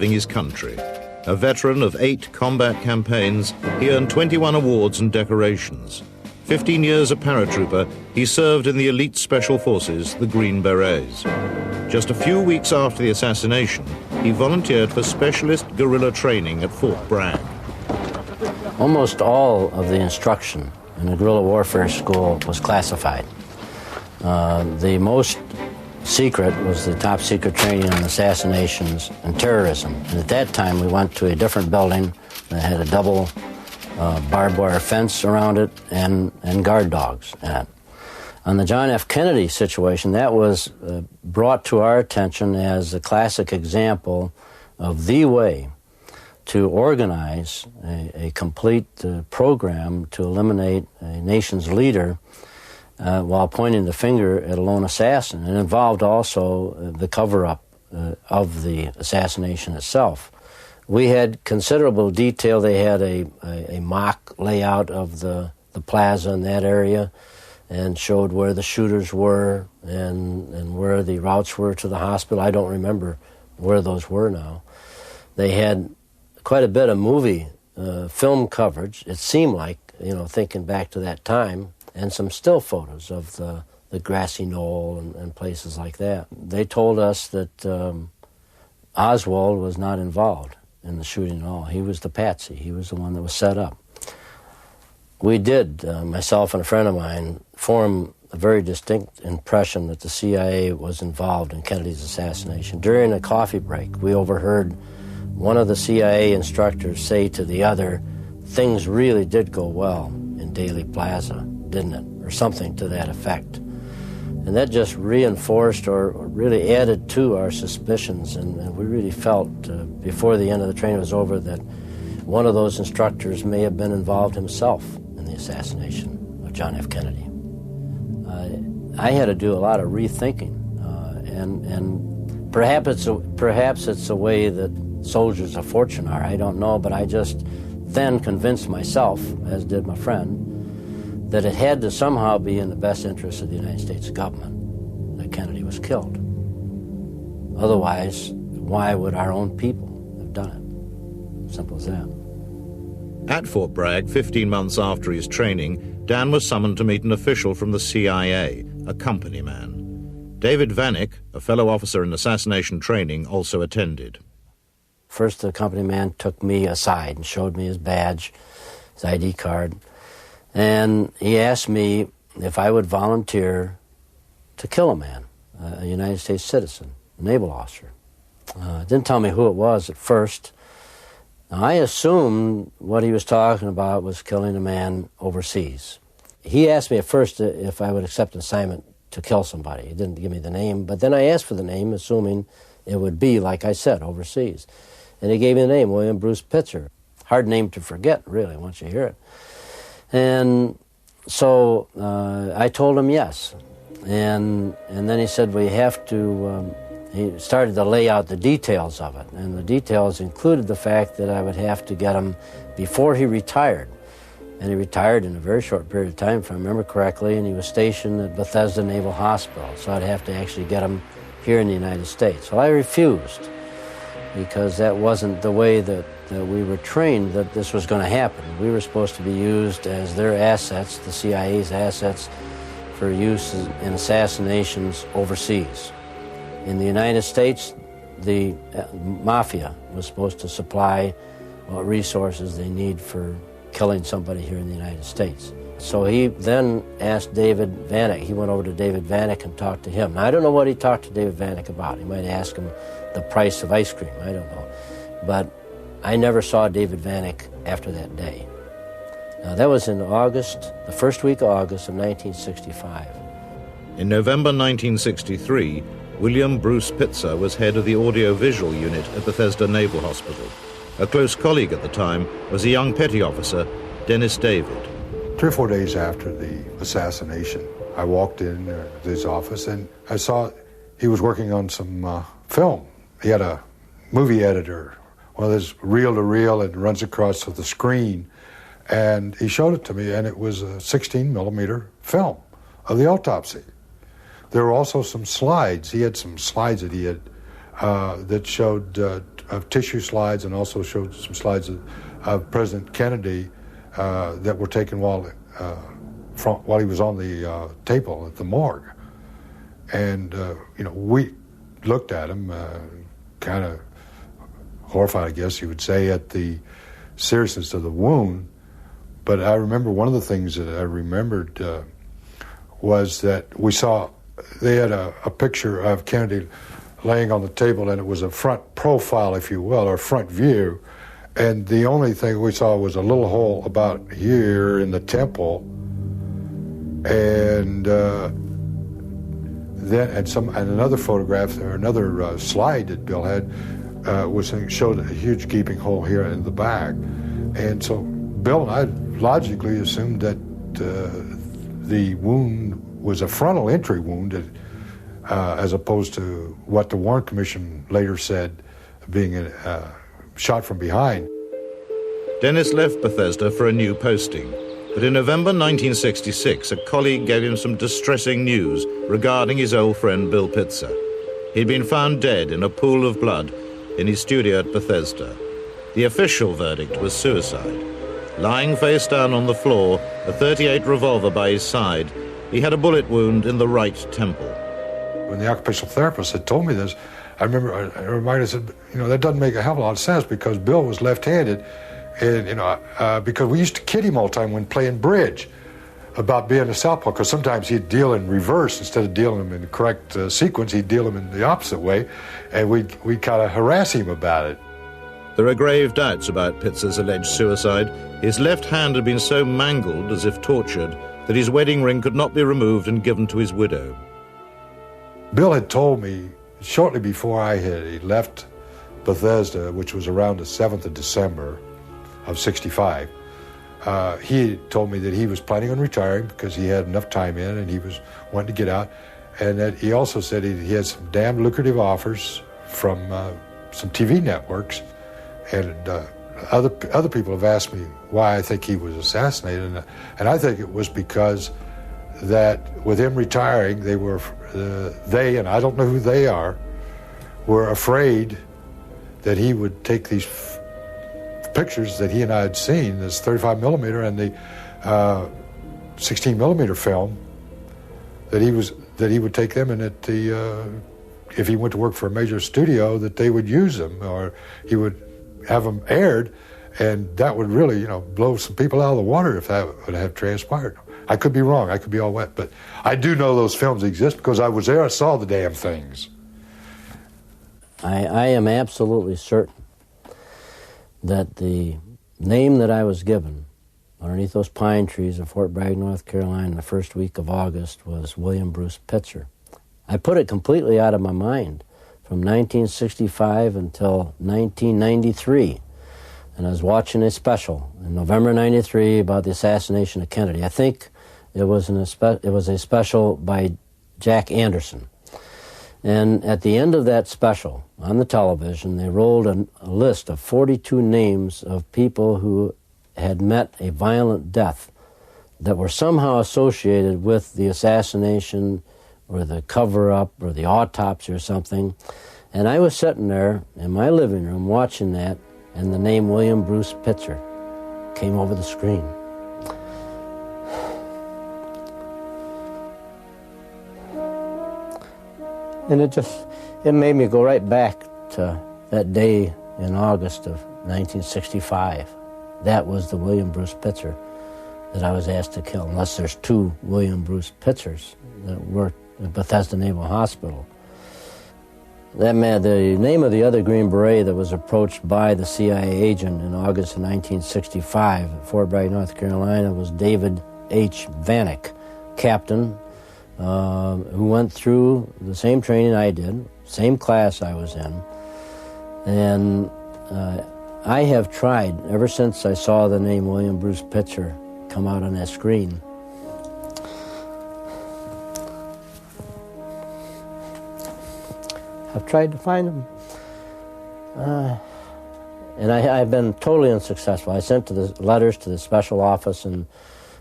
serving his country. A veteran of 8 combat campaigns, he earned 21 awards and decorations. 15 years a paratrooper, he served in the elite special forces, the Green Berets. Just a few weeks after the assassination, he volunteered for specialist guerrilla training at Fort Bragg. Almost all of the instruction in the guerrilla warfare school was classified. The most secret was the top secret training on assassinations and terrorism. And at that time, we went to a different building that had a double barbed wire fence around it and guard dogs in it. On the John F. Kennedy situation, that was brought to our attention as a classic example of the way to organize a complete program to eliminate a nation's leader while pointing the finger at a lone assassin. It involved also the cover-up of the assassination itself. We had considerable detail. They had a mock layout of the plaza in that area and showed where the shooters were and where the routes were to the hospital. I don't remember where those were now. They had quite a bit of movie film coverage, it seemed like, thinking back to that time, and some still photos of the grassy knoll and places like that. They told us that Oswald was not involved in the shooting at all. He was the patsy. He was the one that was set up. We did, myself and a friend of mine, form a very distinct impression that the CIA was involved in Kennedy's assassination. During a coffee break, we overheard one of the CIA instructors say to the other, "Things really did go well in Daley Plaza, didn't it?" Or something to that effect. And that just reinforced or really added to our suspicions, and we really felt before the end of the training was over that one of those instructors may have been involved himself in the assassination of John F. Kennedy. I had to do a lot of rethinking, and perhaps it's a way that soldiers of fortune are, I don't know, but I just then convinced myself, as did my friend, that it had to somehow be in the best interest of the United States government that Kennedy was killed. Otherwise, why would our own people have done it? Simple as that. At Fort Bragg, 15 months after his training, Dan was summoned to meet an official from the CIA, a company man. David Vanek, a fellow officer in assassination training, also attended. First, the company man took me aside and showed me his badge, his ID card, and he asked me if I would volunteer to kill a man, a United States citizen, a naval officer. Didn't tell me who it was at first. Now, I assumed what he was talking about was killing a man overseas. He asked me at first if I would accept an assignment to kill somebody. He didn't give me the name, but then I asked for the name, assuming it would be, like I said, overseas. And he gave me the name, William Bruce Pitzer. Hard name to forget, really, once you hear it. And so I told him yes. And then he said, well, you have to, he started to lay out the details of it. And the details included the fact that I would have to get him before he retired. And he retired in a very short period of time, if I remember correctly, and he was stationed at Bethesda Naval Hospital. So I'd have to actually get him here in the United States. Well, I refused, because that wasn't the way that we were trained that this was going to happen. We were supposed to be used as their assets, the CIA's assets, for use in assassinations overseas. In the United States, the mafia was supposed to supply what resources they need for killing somebody here in the United States. So he then asked David Vanek. He went over to David Vanek and talked to him. Now, I don't know what he talked to David Vanek about. He might ask him the price of ice cream. I don't know. But I never saw David Vanek after that day. Now, that was in August, the first week of August of 1965. In November 1963, William Bruce Pitzer was head of the audio-visual unit at Bethesda Naval Hospital. A close colleague at the time was a young petty officer, Dennis David. 3 or 4 days after the assassination, I walked in his office and I saw he was working on some film. He had a movie editor, one of those reel-to-reel and runs across to the screen. And he showed it to me, and it was a 16-millimeter film of the autopsy. There were also some slides. He had some slides that he had that showed of tissue slides and also showed some slides of President Kennedy that were taken while he was on the table at the morgue. And, we looked at him, kind of horrified, I guess you would say, at the seriousness of the wound. But I remember one of the things that I remembered was that they had a picture of Kennedy laying on the table, and it was a front profile, if you will, or front view. And the only thing we saw was a little hole about here in the temple. And then another photograph or another slide that Bill had showed a huge gaping hole here in the back. And so Bill and I logically assumed that the wound was a frontal entry wound, as opposed to what the Warren Commission later said being a shot from behind. Dennis left Bethesda for a new posting, but in November 1966, a colleague gave him some distressing news regarding his old friend Bill Pitzer. He'd been found dead in a pool of blood in his studio at Bethesda. The official verdict was suicide. Lying face down on the floor, a .38 revolver by his side, he had a bullet wound in the right temple. When the occupational therapist had told me this, I reminded myself, that doesn't make a hell of a lot of sense, because Bill was left-handed, and, because we used to kid him all the time when playing bridge about being a southpaw, because sometimes he'd deal in reverse. Instead of dealing them in the correct sequence, he'd deal them in the opposite way, and we'd kind of harass him about it. There are grave doubts about Pitzer's alleged suicide. His left hand had been so mangled, as if tortured, that his wedding ring could not be removed and given to his widow. Bill had told me shortly before he left Bethesda, which was around the 7th of December of 65, he told me that he was planning on retiring because he had enough time in and he was wanting to get out, and that he also said he had some damn lucrative offers from some TV networks. And other people have asked me why I think he was assassinated, and I think it was because that with him retiring, they, and I don't know who they are, were afraid that he would take these pictures that he and I had seen, this 35 millimeter and the 16 millimeter film, that he would take them, and that if he went to work for a major studio, that they would use them, or he would have them aired, and that would really, blow some people out of the water if that would have transpired. I could be wrong, I could be all wet, but I do know those films exist because I was there, I saw the damn things. I am absolutely certain that the name that I was given underneath those pine trees in Fort Bragg, North Carolina, the first week of August was William Bruce Pitzer. I put it completely out of my mind from 1965 until 1993. And I was watching a special in November '93 about the assassination of Kennedy. I think it was a special by Jack Anderson. And at the end of that special, on the television, they rolled a list of 42 names of people who had met a violent death that were somehow associated with the assassination or the cover-up or the autopsy or something. And I was sitting there in my living room watching that, and the name William Bruce Pitzer came over the screen. And it made me go right back to that day in August of 1965. That was the William Bruce Pitzer that I was asked to kill, unless there's two William Bruce Pitzers that worked at Bethesda Naval Hospital. That man, the name of the other Green Beret that was approached by the CIA agent in August of 1965 at Fort Bragg, North Carolina, was David H. Vanek, captain, who went through the same training I did, same class I was in. And I have tried, ever since I saw the name William Bruce Pitzer come out on that screen, I've tried to find him. And I've been totally unsuccessful. I sent letters to the special office and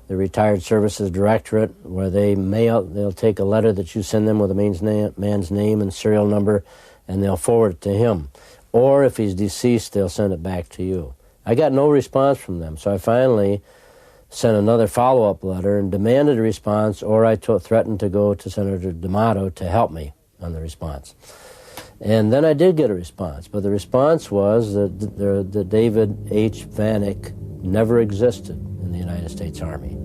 the Retired Services Directorate, where they'll take a letter that you send them with a man's name and serial number, and they'll forward it to him. or if he's deceased, they'll send it back to you. I got no response from them, so I finally sent another follow-up letter and demanded a response, or I threatened to go to Senator D'Amato to help me on the response. And then I did get a response, but the response was that David H. Vanek never existed in the United States Army.